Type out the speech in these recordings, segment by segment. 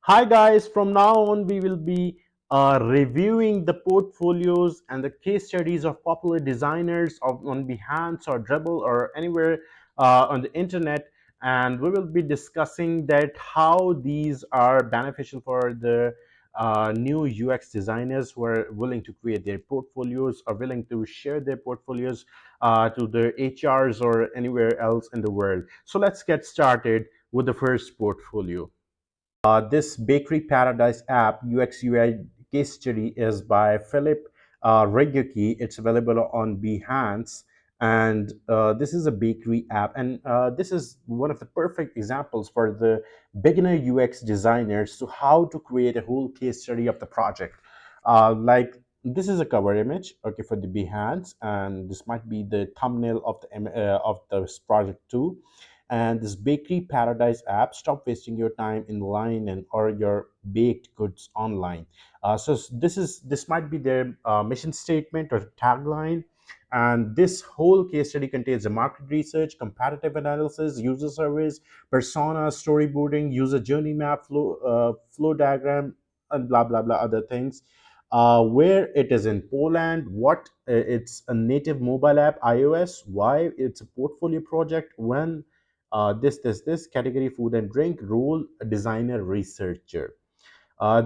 Hi guys, from now on we will be reviewing the portfolios and the case studies of popular designers on Behance or Dribble or anywhere on the internet, and we will be discussing that how these are beneficial for the new UX designers who are willing to create their portfolios or willing to share their portfolios to their HRs or anywhere else in the world. So let's get started with the first portfolio. This Bakery Paradise app UX UI case study is by Philip Regucki. It's available on Behance, and this is a bakery app, and this is one of the perfect examples for the beginner UX designers to how to create a whole case study of the project. Like this is a cover image, okay, for the Behance, and this might be the thumbnail of this project too. And this Bakery Paradise app, stop wasting your time in line and or your baked goods online. This might be their mission statement or tagline. And this whole case study contains the market research, comparative analysis, user surveys, persona, storyboarding, user journey map, flow diagram, and blah blah blah other things. Where it is in Poland, what it's a native mobile app, iOS, why it's a portfolio project, when this category food and drink, role designer researcher.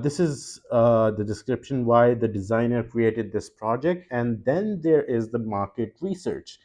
This is the description why the designer created this project, and then there is the market research.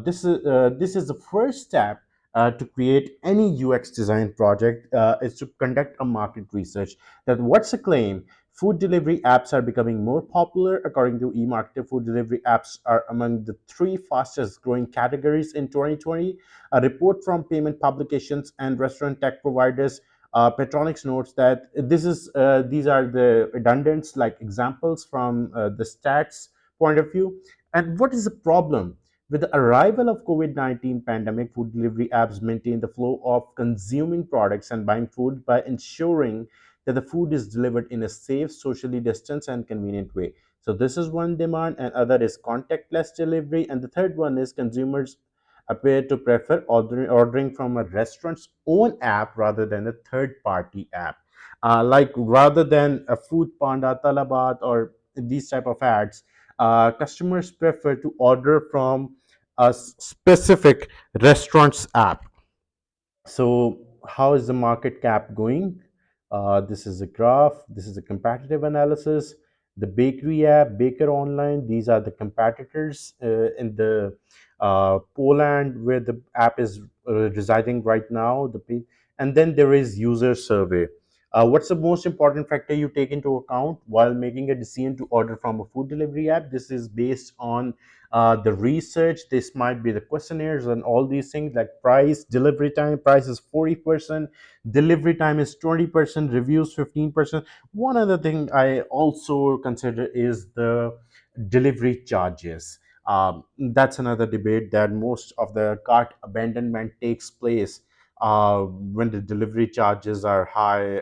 This is the first step to create any UX design project, is to conduct a market research. That what's the claim? Food delivery apps are becoming more popular. According to eMarketer, food delivery apps are among the three fastest growing categories in 2020. A report from payment publications and restaurant tech providers, Petronics notes that these are the redundants like examples from the stats point of view. And what is the problem? With the arrival of COVID-19 pandemic, food delivery apps maintain the flow of consuming products and buying food by ensuring that the food is delivered in a safe, socially distanced, and convenient way. So this is one demand, and other is contactless delivery, and the third one is consumers appear to prefer ordering from a restaurant's own app rather than a third party app. Like rather than a Food Panda, Talabat, or these type of ads, customers prefer to order from a specific restaurant's app. So, how is the market cap going? This is a graph. This is a competitive analysis. The bakery app, Baker Online, these are the competitors in the Poland where the app is residing right now. And then there is user survey. What's the most important factor you take into account while making a decision to order from a food delivery app? This is based on the research. This might be the questionnaires and all these things like price, delivery time. Price is 40%, delivery time is 20%, reviews 15%. One other thing I also consider is the delivery charges. That's another debate, that most of the cart abandonment takes place when the delivery charges are high,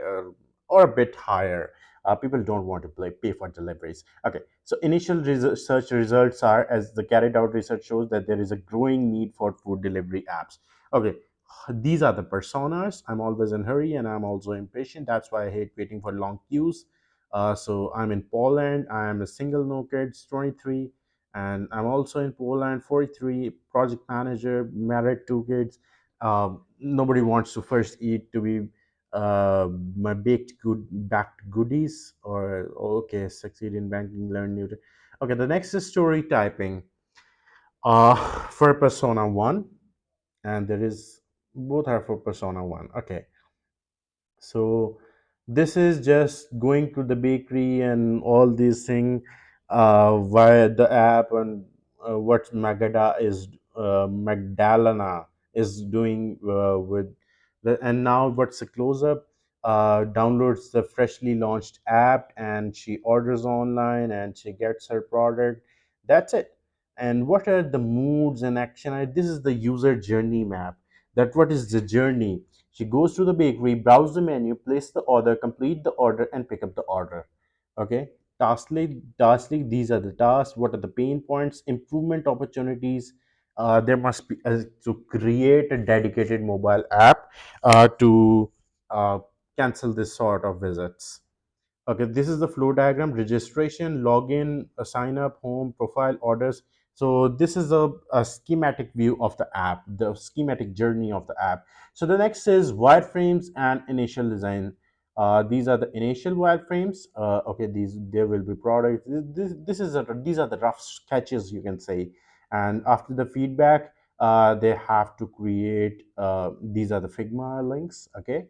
or a bit higher. People don't want to pay for deliveries. Okay, so initial research results are, as the carried out research shows, that there is a growing need for food delivery apps. Okay, these are the personas. I'm always in hurry and I'm also impatient. That's why I hate waiting for long queues. So I'm in Poland. I'm a single, no kids, 23, and I'm also in Poland, 43, project manager, married, two kids. Nobody wants to first eat to be my backed goodies, or okay, succeed in banking, learn new. Okay, the next is story typing. For persona one, and there is both are for persona one. Okay, so this is just going to the bakery and all these things via the app, and what Magdalena is doing with the, and now what's the close up, downloads the freshly launched app and she orders online and she gets her product. That's it. And what are the moods and action? This is the user journey map. That what is the journey? She goes to the bakery, browse the menu, place the order, complete the order, and pick up the order. Okay. Taskly, these are the tasks. What are the pain points? Improvement opportunities. There must be to create a dedicated mobile app to uh, cancel this sort of visits. Okay, this is the flow diagram: registration, login, sign up, home, profile, orders. So this is a schematic view of the app, the schematic journey of the app. So the next is wireframes and initial design. These are the initial wireframes. Okay, these there will be products. This is these are the rough sketches, you can say. And after the feedback, they have to create. These are the Figma links. Okay,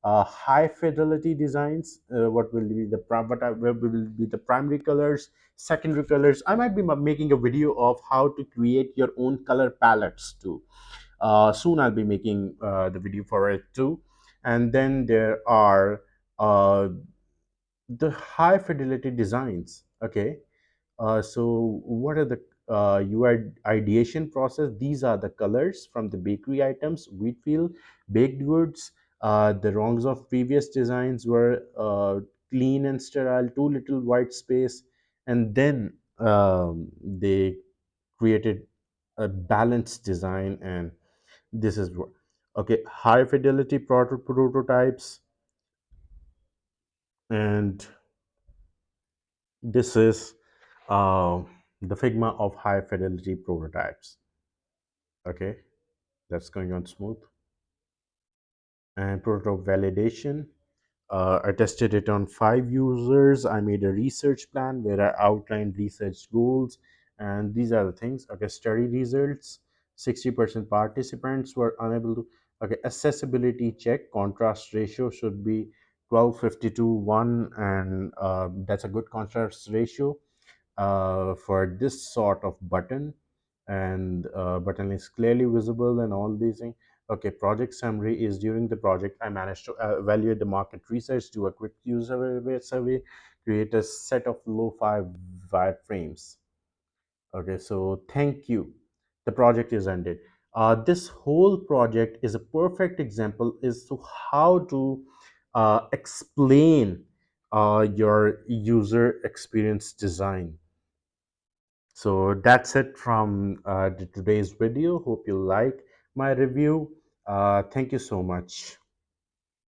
high fidelity designs. What will be the what will be the primary colors, secondary colors. I might be making a video of how to create your own color palettes too. Soon I'll be making the video for it too. And then there are uh, the high fidelity designs. Okay, so what are the UI ideation process? These are the colors from the bakery items: wheat field, baked goods. The wrongs of previous designs were clean and sterile, too little white space, and then they created a balanced design. And this is what, okay, high fidelity prototypes. And this is uh, the Figma of high fidelity prototypes. Okay, that's going on smooth. And prototype validation. I tested it on 5 users. I made a research plan where I outlined research goals, and these are the things. Okay, study results: 60% participants were unable to. Okay, accessibility check: contrast ratio should be 12:52 1, and that's a good contrast ratio for this sort of button. And button is clearly visible and all these things. Okay, project summary is: during the project I managed to evaluate the market research, do a quick user survey, create a set of lo-fi wireframes. Okay, so thank you, the project is ended. This whole project is a perfect example as to how to explain your user experience design. So that's it from today's video. Hope you like my review. Thank you so much.